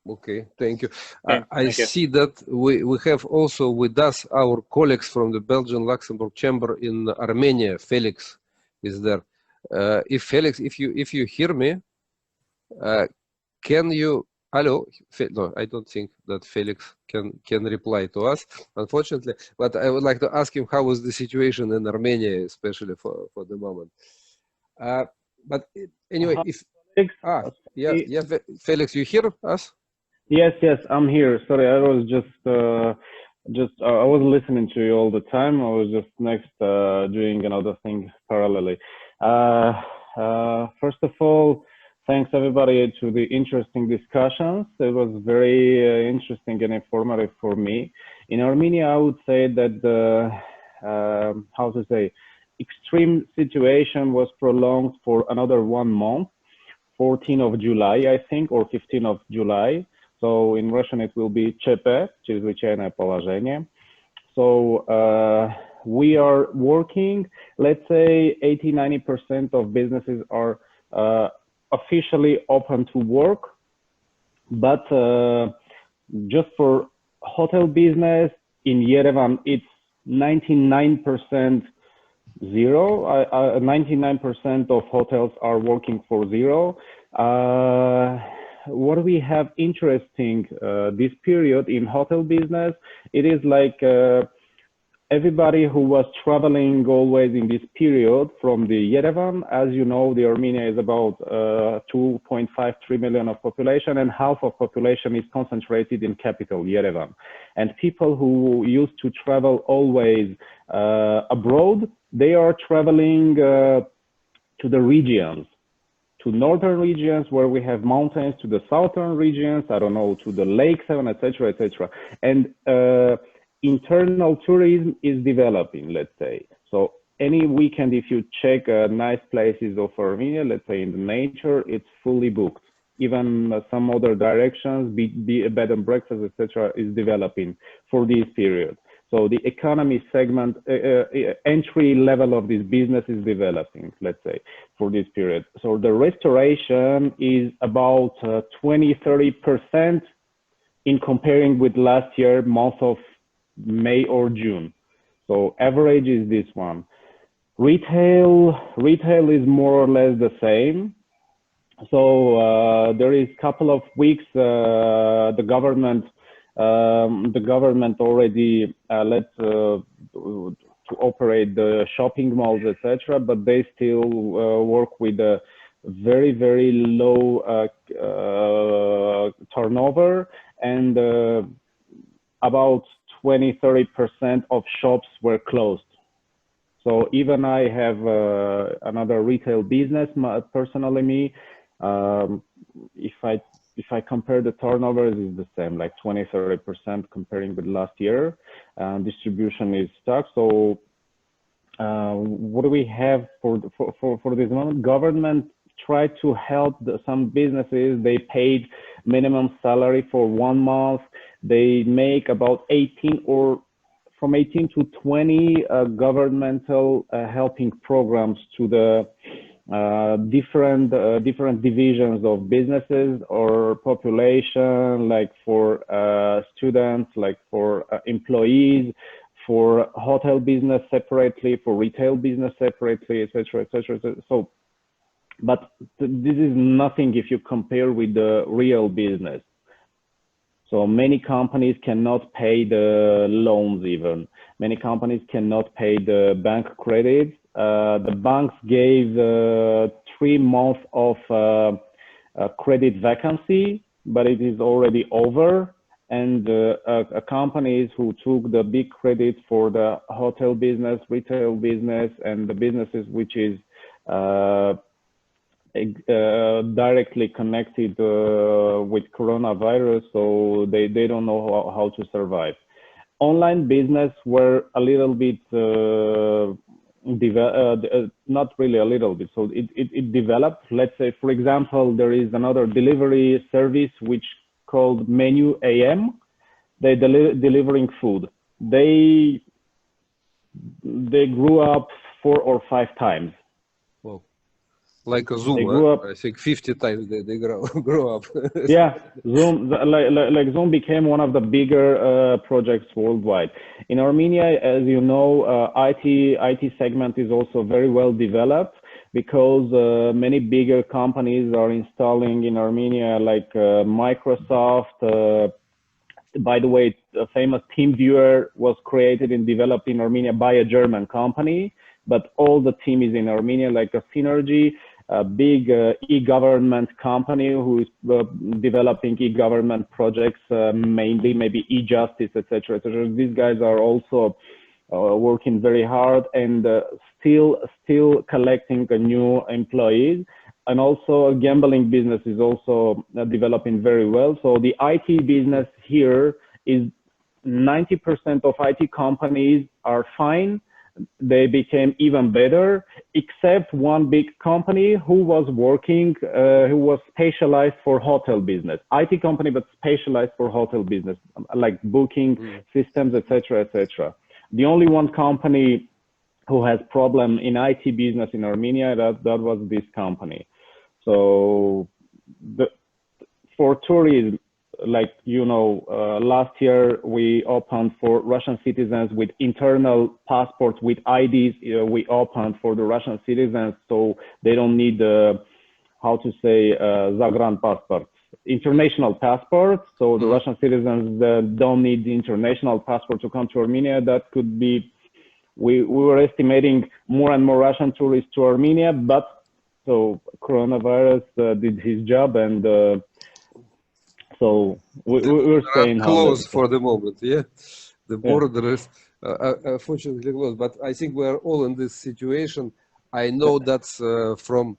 Okay, thank you. Okay, I thank you. see that we have also with us our colleagues from the Belgian-Luxembourg chamber in Armenia. Felix is there. If Felix, if you hear me, can you? Hello? No, I don't think that Felix can reply to us, unfortunately. But I would like to ask him how is the situation in Armenia, especially for the moment. But anyway, if Felix, yeah, Felix, you hear us? Yes, I'm here. Sorry, I was I was listening to you all the time. I was just next doing another thing parallelly. First of all, thanks everybody to the interesting discussions. It was very interesting and informative for me. In Armenia, I would say that the how to say extreme situation was prolonged for another 1 month, 14th of July, I think, or 15th of July. So in Russian, it will be ЧП, чрезвычайное положение. So we are working, let's say 80–90% of businesses are officially open to work. But just for hotel business in Yerevan, it's 99% zero. 99% of hotels are working for zero. What we have interesting this period in hotel business, it is like everybody who was traveling always in this period from the Yerevan. As you know, the Armenia is about 2.53 million of population, and half of population is concentrated in capital Yerevan. And people who used to travel always abroad, they are traveling to the regions, to northern regions where we have mountains, to the southern regions, I don't know, to the lakes, etc., etc. And internal tourism is developing, let's say. So any weekend, if you check nice places of Armenia, let's say in the nature, it's fully booked. Even some other directions, be a bed and breakfast, etc., is developing for this period. So the economy segment, entry level of this business is developing, let's say, for this period. So the restoration is about 20–30% in comparing with last year, month of May or June. So average is this one. Retail is more or less the same. So there is a couple of weeks the government already let to operate the shopping malls, etc., but they still work with a very, very low turnover, and about 20–30% of shops were closed. So even I have another retail business, personally me, if I compare the turnovers, it's the same, like 20–30% comparing with last year. Distribution is stuck. So what do we have for this moment? Government tried to help some businesses. They paid minimum salary for 1 month. They make about 18 or from 18 to 20 governmental helping programs to the different divisions of businesses or population, like for students, like for employees, for hotel business separately, for retail business separately, etc., etc. So, but this is nothing if you compare with the real business. So many companies cannot pay the loans even. Many companies cannot pay the bank credits. The banks gave 3 months of credit vacancy, but it is already over. And companies who took the big credit for the hotel business, retail business, and the businesses which is directly connected with coronavirus, so they don't know how to survive. Online business were a little bit not really a little bit, so it developed. Let's say, for example, there is another delivery service which called Menu AM. They delivering food. They grew up 4 or 5 times. Whoa. Like a Zoom, They grew up. I think 50 times they grow up. Yeah, Zoom, like Zoom became one of the bigger projects worldwide. In Armenia, as you know, IT segment is also very well developed because many bigger companies are installing in Armenia, like Microsoft. By the way, a famous TeamViewer was created and developed in Armenia by a German company, but all the team is in Armenia, like a Synergy, a big e-government company who is developing e-government projects, mainly maybe e-justice, etc., etc. These guys are also working very hard and still collecting new employees. And also gambling business is also developing very well. So the IT business here is 90% of IT companies are fine. They became even better, except one big company who was working, who was specialized for hotel business. IT company, but specialized for hotel business, like booking systems, etc., etc. The only one company who has problem in IT business in Armenia, that was this company. So for tourism, like, you know, last year we opened for Russian citizens with internal passports, with IDs. We opened for the Russian citizens, so they don't need how to say Zagran passports, international passports. So the Russian citizens don't need the international passport to come to Armenia. That could be, we were estimating more and more Russian tourists to Armenia, but so coronavirus did his job, and so we're staying closed home. for the moment. Yeah, the border is fortunately closed. But I think we're all in this situation. I know that's from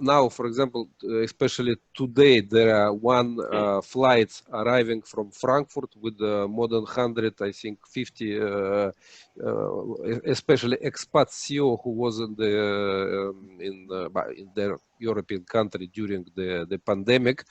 now, for example, especially today, there are flights arriving from Frankfurt with more than 100, I think 50, especially expat CEO who was in their European country during the pandemic.